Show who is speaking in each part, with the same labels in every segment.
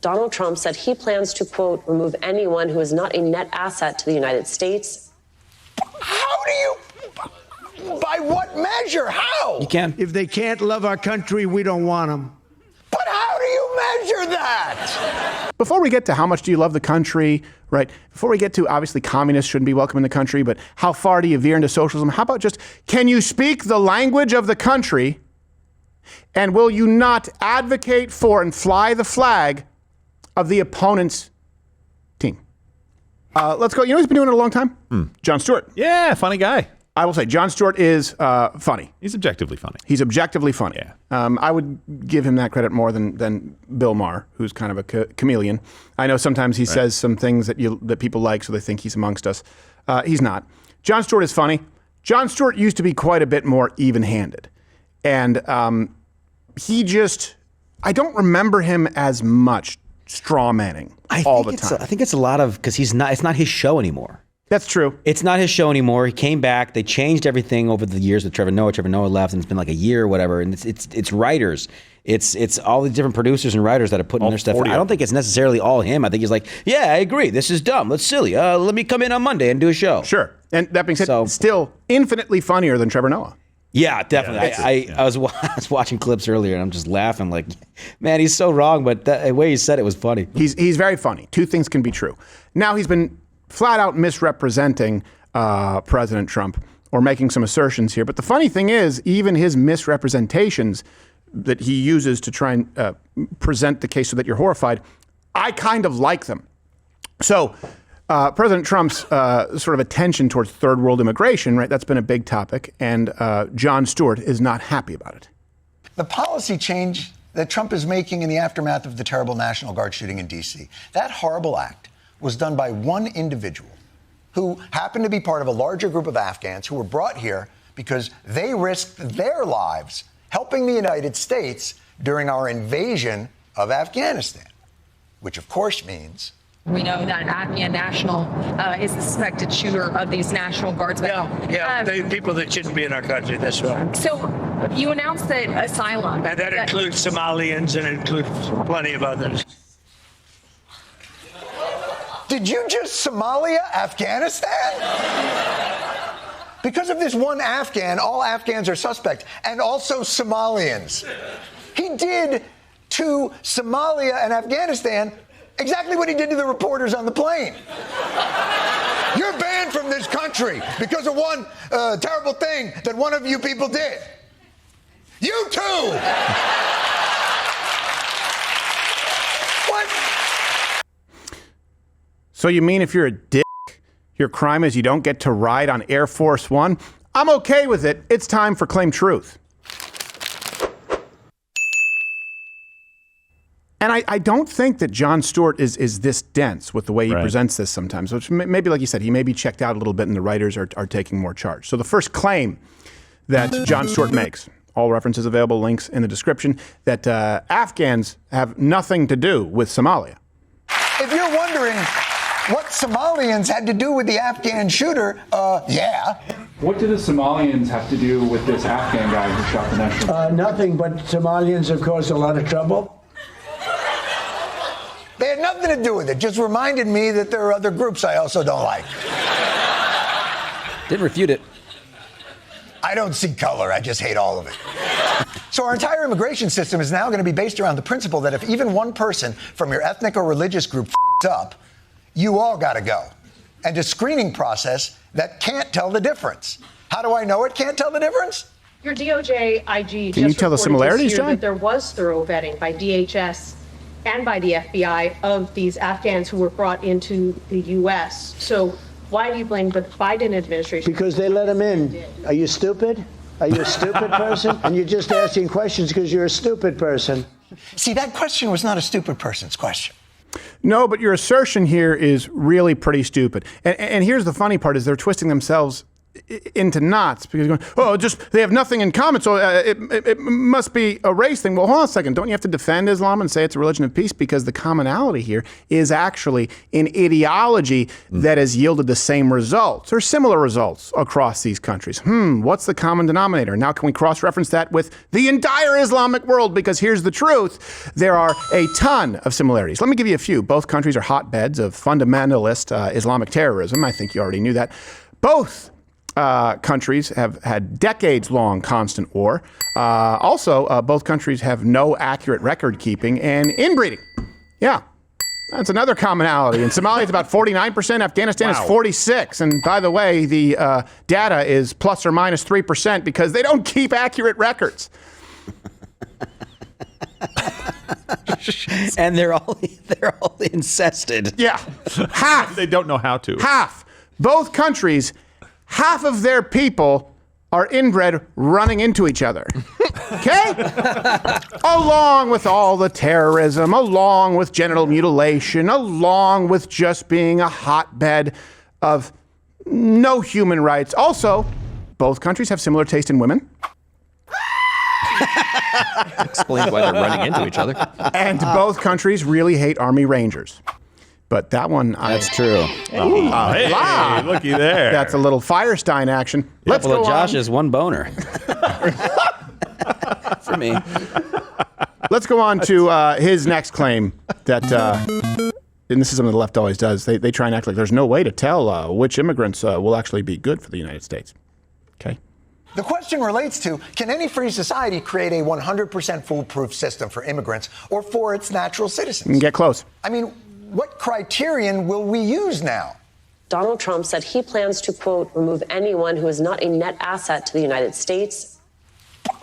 Speaker 1: Donald Trump said he plans to, quote, remove anyone who is not a net asset to the United States.
Speaker 2: How do you, by what measure? How?
Speaker 3: You can.
Speaker 4: If they can't love our country, we don't want them.
Speaker 2: But how do you measure that?
Speaker 5: Before we get to how much do you love the country, right? Before we get to, obviously, communists shouldn't be welcome in the country, but how far do you veer into socialism? How about just, can you speak the language of the country? And will you not advocate for and fly the flag of the opponent's team? Let's go. You know who's been doing it a long time? Jon Stewart.
Speaker 3: Yeah, funny guy.
Speaker 5: I will say Jon Stewart is funny.
Speaker 3: He's objectively funny.
Speaker 5: He's objectively funny.
Speaker 3: Yeah.
Speaker 5: I would give him that credit more than Bill Maher, who's kind of a chameleon. I know sometimes he says some things that people like, so they think he's amongst us. He's not. Jon Stewart is funny. Jon Stewart used to be quite a bit more even-handed. And I don't remember him as much straw manning all the time.
Speaker 6: I think it's a lot of, because it's not his show anymore.
Speaker 5: That's true.
Speaker 6: It's not his show anymore. He came back. They changed everything over the years with Trevor Noah. Trevor Noah left, and it's been like a year or whatever. And it's writers. It's all the different producers and writers that are putting their stuff. I don't think it's necessarily all him. I think he's like, yeah, I agree. This is dumb. That's silly. Let me come in on Monday and do a show.
Speaker 5: Sure. And that being said, still infinitely funnier than Trevor Noah.
Speaker 6: Yeah, definitely. I was watching clips earlier, and I'm just laughing like, man, he's so wrong, but the way he said it was funny.
Speaker 5: He's very funny. Two things can be true. Now he's been flat out misrepresenting President Trump or making some assertions here. But the funny thing is, even his misrepresentations that he uses to try and present the case so that you're horrified, I kind of like them. So President Trump's sort of attention towards third world immigration, right? That's been a big topic. And Jon Stewart is not happy about it.
Speaker 2: The policy change that Trump is making in the aftermath of the terrible National Guard shooting in D.C., that horrible act was done by one individual who happened to be part of a larger group of Afghans who were brought here because they risked their lives helping the United States during our invasion of Afghanistan, which of course means
Speaker 7: we know that an Afghan national is the suspected shooter of these National Guardsmen.
Speaker 8: They people that shouldn't be in our country, that's right.
Speaker 7: So you announced that asylum.
Speaker 8: And that includes Somalians and it includes plenty of others.
Speaker 2: Did you just Somalia, Afghanistan? Because of this one Afghan, all Afghans are suspect, and also Somalians. He did to Somalia and Afghanistan exactly what he did to the reporters on the plane. You're banned from this country because of one terrible thing that one of you people did. You too! What?
Speaker 5: So you mean if you're a dick, your crime is you don't get to ride on Air Force One? I'm okay with it. It's time for Claim Truth. And I don't think that Jon Stewart is this dense with the way he presents this sometimes, which maybe, like you said, he may be checked out a little bit and the writers are taking more charge. So the first claim that Jon Stewart makes, all references available, links in the description, that Afghans have nothing to do with Somalia.
Speaker 2: If you're wondering what Somalians had to do with the Afghan shooter, yeah.
Speaker 9: What do the Somalians have to do with this Afghan guy who shot the national?
Speaker 4: Nothing, but Somalians have caused a lot of trouble.
Speaker 2: They had nothing to do with it. Just reminded me that there are other groups I also don't like.
Speaker 6: Didn't refute it.
Speaker 2: I don't see color. I just hate all of it. So our entire immigration system is now going to be based around the principle that if even one person from your ethnic or religious group up, you all got to go. And a screening process that can't tell the difference. How do I know it can't tell the difference?
Speaker 1: Your DOJ IG
Speaker 5: Can you tell the similarities, John?
Speaker 1: that there was thorough vetting by DHS and by the FBI of these Afghans who were brought into the U.S. So why do you blame the Biden administration?
Speaker 4: Because they let them in. Are you stupid? Are you a stupid person? And you're just asking questions because you're a stupid person.
Speaker 2: See, that question was not a stupid person's question.
Speaker 5: No, but your assertion here is really pretty stupid. And here's the funny part is they're twisting themselves into knots because you're going, oh, just they have nothing in common, so it must be a race thing. Well, hold on a second. Don't you have to defend Islam and say it's a religion of peace? Because the commonality here is actually an ideology that has yielded the same results or similar results across these countries. What's the common denominator? Now, can we cross-reference that with the entire Islamic world? Because here's the truth. There are a ton of similarities. Let me give you a few. Both countries are hotbeds of fundamentalist Islamic terrorism. I think you already knew that. Both countries have had decades-long constant war. Also, both countries have no accurate record keeping and inbreeding. Yeah, that's another commonality. In Somalia, it's about 49%. Afghanistan is 46%. And by the way, the data is plus or minus 3% because they don't keep accurate records.
Speaker 6: And they're all incested.
Speaker 5: Yeah, half.
Speaker 3: They don't know how to.
Speaker 5: Half. Both countries, half of their people are inbred running into each other. Okay? Along with all the terrorism, along with genital mutilation, along with just being a hotbed of no human rights. Also, both countries have similar taste in women.
Speaker 3: Explains why they're running into each other.
Speaker 5: And both countries really hate Army Rangers. But that one,
Speaker 6: that's true.
Speaker 3: Hey, looky there.
Speaker 5: That's a little Firestein action. Let's go
Speaker 6: Josh
Speaker 5: on.
Speaker 6: is one boner. For me.
Speaker 5: Let's go on to his next claim that, and this is something the left always does, they try and act like there's no way to tell which immigrants will actually be good for the United States. Okay?
Speaker 2: The question relates to, can any free society create a 100% foolproof system for immigrants or for its natural citizens?
Speaker 5: Get close.
Speaker 2: I mean, what criterion will we use now?
Speaker 10: Donald Trump said he plans to, quote, remove anyone who is not a net asset to the United States.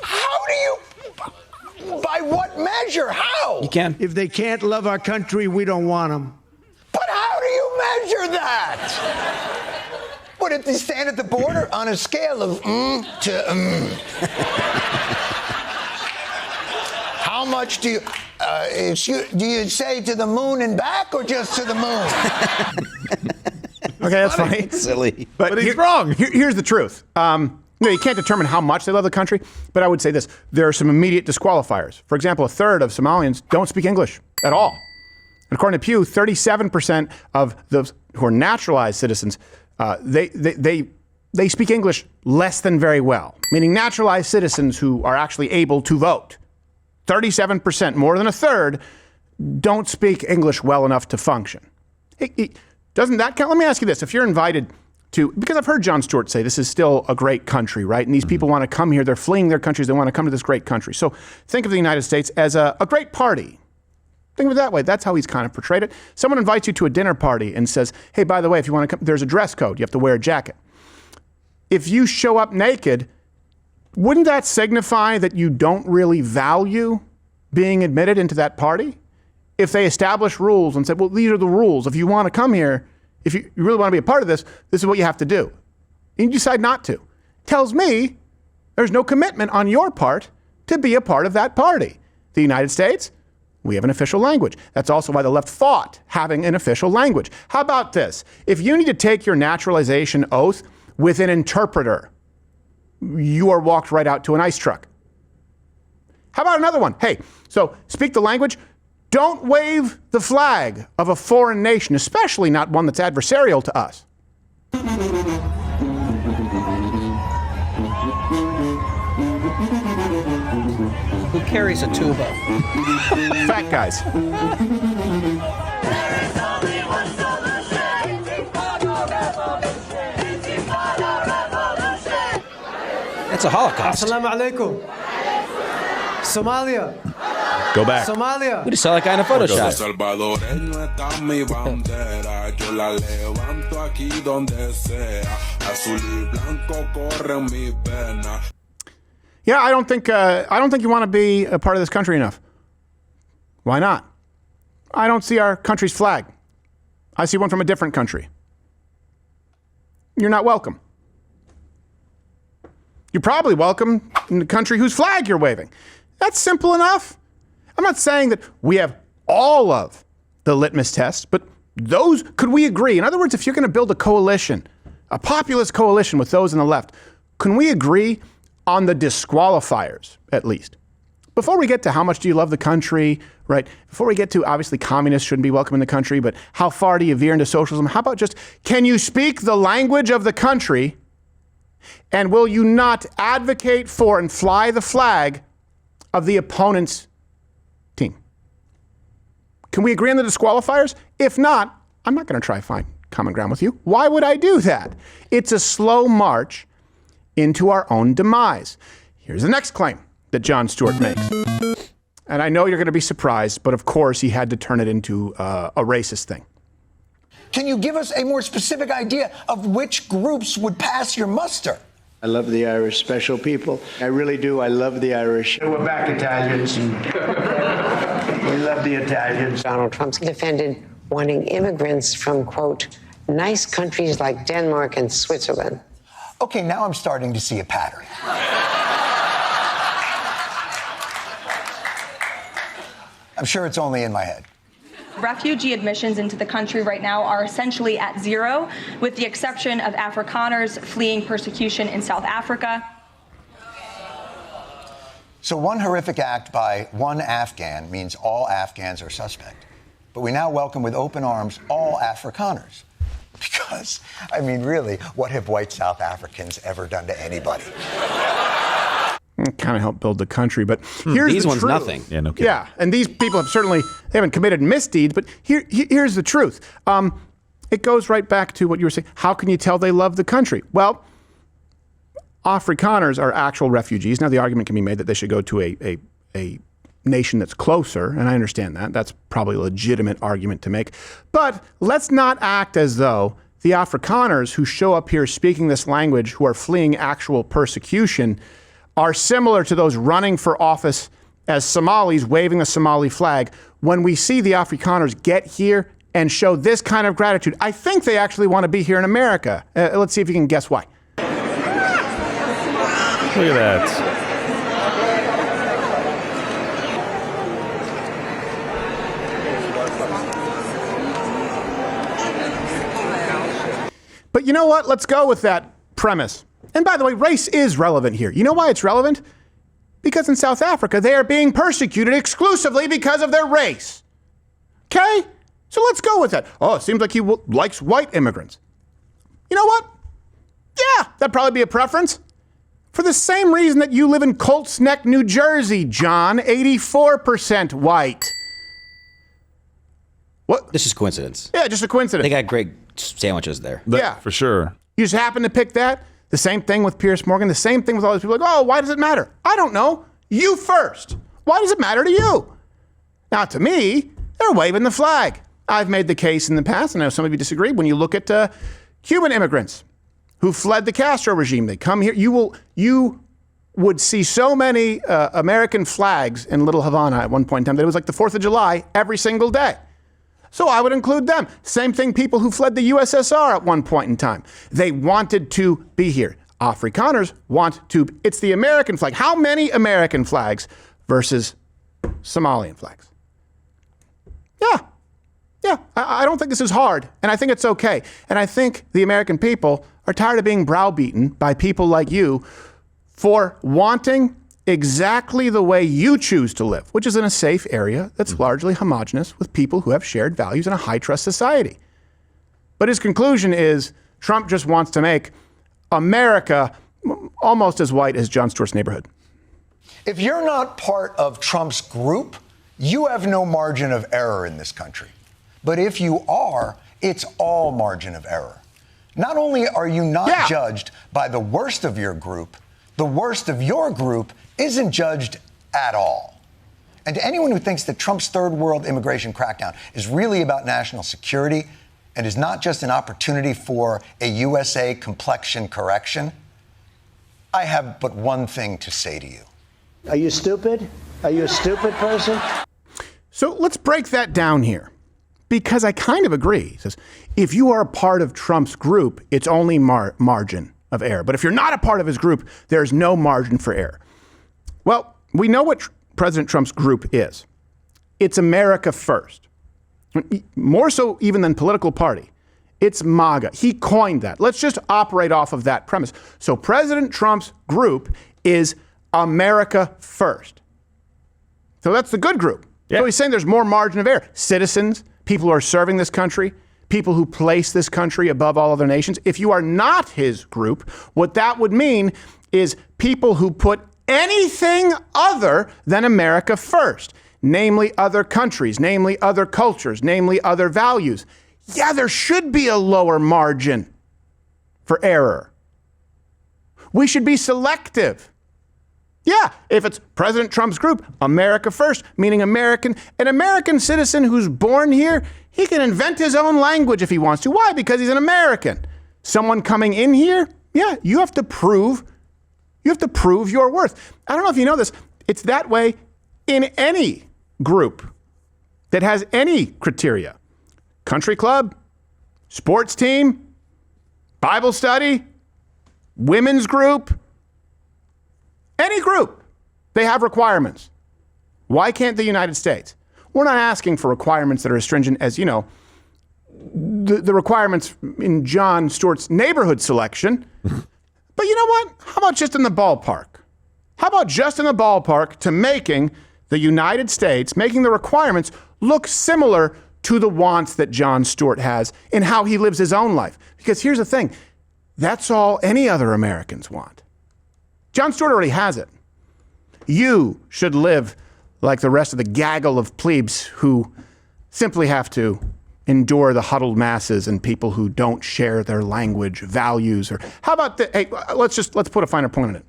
Speaker 2: How do you, by what measure? How?
Speaker 6: You can.
Speaker 8: If they can't love our country, we don't want them.
Speaker 2: But how do you measure that? What, if they stand at the border on a scale of to How much do you, do you say to the moon and back or just to the moon?
Speaker 5: Okay, that's funny.
Speaker 6: It's silly.
Speaker 3: But he's wrong.
Speaker 5: Here's the truth. You can't determine how much they love the country, but I would say this. There are some immediate disqualifiers. For example, a third of Somalians don't speak English at all. And according to Pew, 37% of those who are naturalized citizens, they speak English less than very well, meaning naturalized citizens who are actually able to vote. 37%, more than a third, don't speak English well enough to function. Doesn't that count? Let me ask you this. If you're invited to, because I've heard Jon Stewart say this is still a great country, right? And these people want to come here. They're fleeing their countries. They want to come to this great country. So think of the United States as a great party. Think of it that way. That's how he's kind of portrayed it. Someone invites you to a dinner party and says, hey, by the way, if you want to come, there's a dress code. You have to wear a jacket. If you show up naked, wouldn't that signify that you don't really value being admitted into that party? If they establish rules and said, well, these are the rules. If you want to come here, if you really want to be a part of this, this is what you have to do. And you decide not to. Tells me there's no commitment on your part to be a part of that party. The United States, we have an official language. That's also why the left fought having an official language. How about this? If you need to take your naturalization oath with an interpreter, you are walked right out to an ice truck. How about another one? Hey, so speak the language. Don't wave the flag of a foreign nation, especially not one that's adversarial to us.
Speaker 11: Who carries a tuba?
Speaker 5: Fat guys.
Speaker 6: That's a Holocaust.
Speaker 11: Assalamu alaikum. Somalia.
Speaker 3: Go back.
Speaker 11: Somalia.
Speaker 6: We just saw that guy in a Photoshop.
Speaker 5: Yeah, I don't think you want to be a part of this country enough. Why not? I don't see our country's flag. I see one from a different country. You're not welcome. You're probably welcome in the country whose flag you're waving. That's simple enough. I'm not saying that we have all of the litmus tests, but those, could we agree? In other words, if you're going to build a coalition a populist coalition with those on the left. Can we agree on the disqualifiers, at least? Before we get to how much do you love the country, right? Before we get to, obviously, communists shouldn't be welcome in the country, but how far do you veer into socialism? How about just, can you speak the language of the country, and will you not advocate for and fly the flag of the opponent's team? Can we agree on the disqualifiers? If not, I'm not going to try to find common ground with you. Why would I do that? It's a slow march into our own demise. Here's the next claim that Jon Stewart makes. And I know you're going to be surprised, but of course he had to turn it into a racist thing.
Speaker 2: Can you give us a more specific idea of which groups would pass your muster?
Speaker 4: I love the Irish, special people. I really do. I love the Irish. We're back Italians. We love the Italians.
Speaker 12: Donald Trump's defended wanting immigrants from, quote, nice countries like Denmark and Switzerland.
Speaker 2: Okay, now I'm starting to see a pattern. I'm sure it's only in my head.
Speaker 13: Refugee admissions into the country right now are essentially at zero, with the exception of Afrikaners fleeing persecution in South Africa.
Speaker 2: So one horrific act by one Afghan means all Afghans are suspect. But we now welcome with open arms all Afrikaners. Because, I mean, really, what have white South Africans ever done to anybody?
Speaker 5: Kind of helped build the country, but here's
Speaker 6: these
Speaker 5: the
Speaker 6: ones
Speaker 5: truth.
Speaker 6: Nothing.
Speaker 3: Yeah, no kidding.
Speaker 5: Yeah, and these people have certainly, they haven't committed misdeeds, but here's the truth. It goes right back to what you were saying. How can you tell they love the country? Well, Afrikaners are actual refugees. Now, the argument can be made that they should go to a nation that's closer, and I understand that. That's probably a legitimate argument to make. But let's not act as though the Afrikaners who show up here speaking this language, who are fleeing actual persecution, are similar to those running for office as Somalis waving the Somali flag. When we see the Afrikaners get here and show this kind of gratitude, I think they actually want to be here in America. Let's see if you can guess why.
Speaker 3: Look at that.
Speaker 5: But you know what? Let's go with that premise. And by the way, race is relevant here. You know why it's relevant? Because in South Africa, they are being persecuted exclusively because of their race. Okay? So let's go with that. Oh, it seems like he likes white immigrants. You know what? Yeah, that'd probably be a preference. For the same reason that you live in Colts Neck, New Jersey, John, 84% white. What?
Speaker 6: This is coincidence.
Speaker 5: Yeah, just a coincidence.
Speaker 6: They got great sandwiches there.
Speaker 5: Yeah.
Speaker 3: For sure.
Speaker 5: You just happen to pick that? The same thing with Piers Morgan. The same thing with all these people. Like, oh, why does it matter? I don't know. You first. Why does it matter to you? Now, to me, they're waving the flag. I've made the case in the past, and I know some of you disagree. When you look at Cuban immigrants who fled the Castro regime, they come here. You would see so many American flags in Little Havana at one point in time that it was like the 4th of July every single day. So I would include them. Same thing, people who fled the USSR at one point in time. They wanted to be here. Afrikaners want to. It's the American flag. How many American flags versus Somalian flags? Yeah. I don't think this is hard, and I think it's okay. And I think the American people are tired of being browbeaten by people like you for wanting exactly the way you choose to live, which is in a safe area that's largely homogenous with people who have shared values in a high-trust society. But his conclusion is Trump just wants to make America almost as white as Jon Stewart's neighborhood.
Speaker 2: If you're not part of Trump's group, you have no margin of error in this country. But if you are, it's all margin of error. Not only are you not judged by the worst of your group, the worst of your group isn't judged at all. And to anyone who thinks that Trump's third world immigration crackdown is really about national security and is not just an opportunity for a USA complexion correction, I have but one thing to say to you.
Speaker 4: Are you stupid? Are you a stupid person?
Speaker 5: So let's break that down here, because I kind of agree. He says, if you are a part of Trump's group, it's only margin of error. But if you're not a part of his group, there's no margin for error. Well, we know what President Trump's group is. It's America first. More so even than political party. It's MAGA. He coined that. Let's just operate off of that premise. So President Trump's group is America First. So that's the good group. Yeah. So he's saying there's more margin of error. Citizens, people who are serving this country, people who place this country above all other nations. If you are not his group, what that would mean is people who put anything other than America first, namely other countries, namely other cultures, namely other values. Yeah, there should be a lower margin for error. We should be selective. Yeah, if it's President Trump's group, America First, meaning an American citizen who's born here, he can invent his own language if he wants to. Why? Because he's an American. Someone coming in here, yeah, you have to prove your worth. I don't know if you know this. It's that way in any group that has any criteria. Country club, sports team, Bible study, women's group, any group, they have requirements. Why can't the United States? We're not asking for requirements that are as stringent as, the requirements in Jon Stewart's neighborhood selection. But you know what? How about just in the ballpark? How about just in the ballpark to making the United States, making the requirements look similar to the wants that Jon Stewart has in how he lives his own life? Because here's the thing. That's all any other Americans want. Jon Stewart already has it. You should live like the rest of the gaggle of plebes who simply have to endure the huddled masses and people who don't share their language, values, or how about let's put a finer point on it.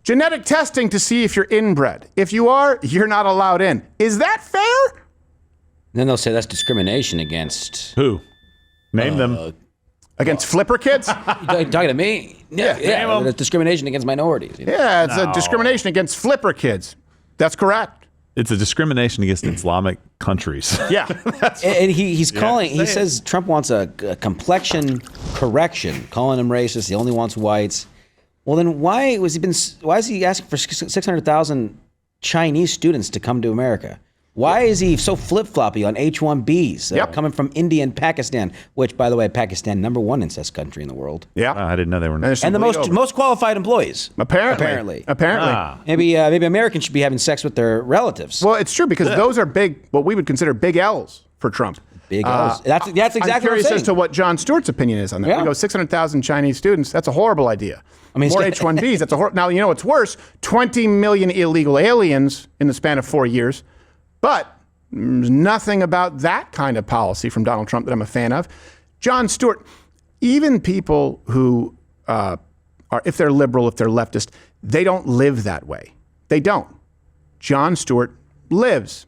Speaker 5: Genetic testing to see if you're inbred. If you are, you're not allowed in. Is that fair?
Speaker 6: Then they'll say that's discrimination against
Speaker 3: who? Name them.
Speaker 5: Against flipper kids?
Speaker 6: You talking to me? Yeah, it's discrimination against minorities.
Speaker 5: Yeah, it's a discrimination against flipper kids. That's correct.
Speaker 3: It's a discrimination against Islamic countries.
Speaker 5: Yeah.
Speaker 6: And he says Trump wants a complexion correction, calling him racist. He only wants whites. Well, then why is he asking for 600,000 Chinese students to come to America? Why is he so flip-floppy on H-1Bs coming from India and Pakistan, which, by the way, Pakistan, #1 incest country in the world.
Speaker 5: Yeah.
Speaker 3: I didn't know they were.
Speaker 6: And the most qualified employees.
Speaker 5: Apparently.
Speaker 6: Maybe Americans should be having sex with their relatives.
Speaker 5: Well, it's true because those are what we would consider big L's for Trump.
Speaker 6: Big L's. That's exactly what I'm
Speaker 5: curious
Speaker 6: saying.
Speaker 5: as to what Jon Stewart's opinion is on that.
Speaker 6: Yeah.
Speaker 5: We go 600,000 Chinese students. That's a horrible idea. More H-1Bs. That's now, you know what's worse? 20 million illegal aliens in the span of 4 years. But there's nothing about that kind of policy from Donald Trump that I'm a fan of. Jon Stewart, even people who are, if they're liberal, if they're leftist, they don't live that way. They don't. Jon Stewart lives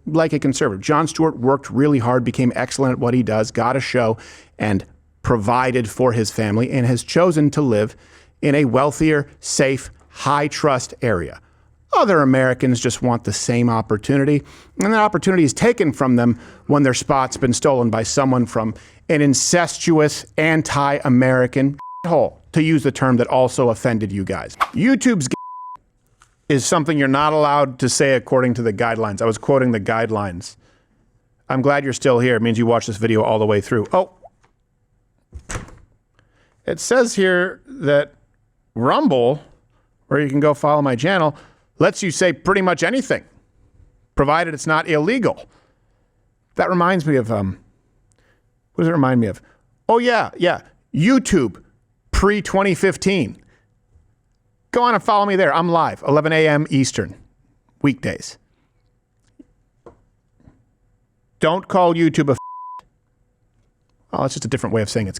Speaker 5: like a conservative. Jon Stewart worked really hard, became excellent at what he does, got a show, and provided for his family, and has chosen to live in a wealthier, safe, high-trust area. Other Americans just want the same opportunity, and that opportunity is taken from them when their spot's been stolen by someone from an incestuous, anti-American hole, to use the term that also offended you guys. YouTube's is something you're not allowed to say according to the guidelines. I was quoting the guidelines. I'm glad you're still here. It means you watched this video all the way through. Oh, it says here that Rumble, where you can go follow my channel, lets you say pretty much anything, provided it's not illegal. That reminds me of, what does it remind me of? Oh, yeah, YouTube, pre-2015. Go on and follow me there. I'm live, 11 a.m. Eastern, weekdays. Don't call YouTube a well, it's just a different way of saying it's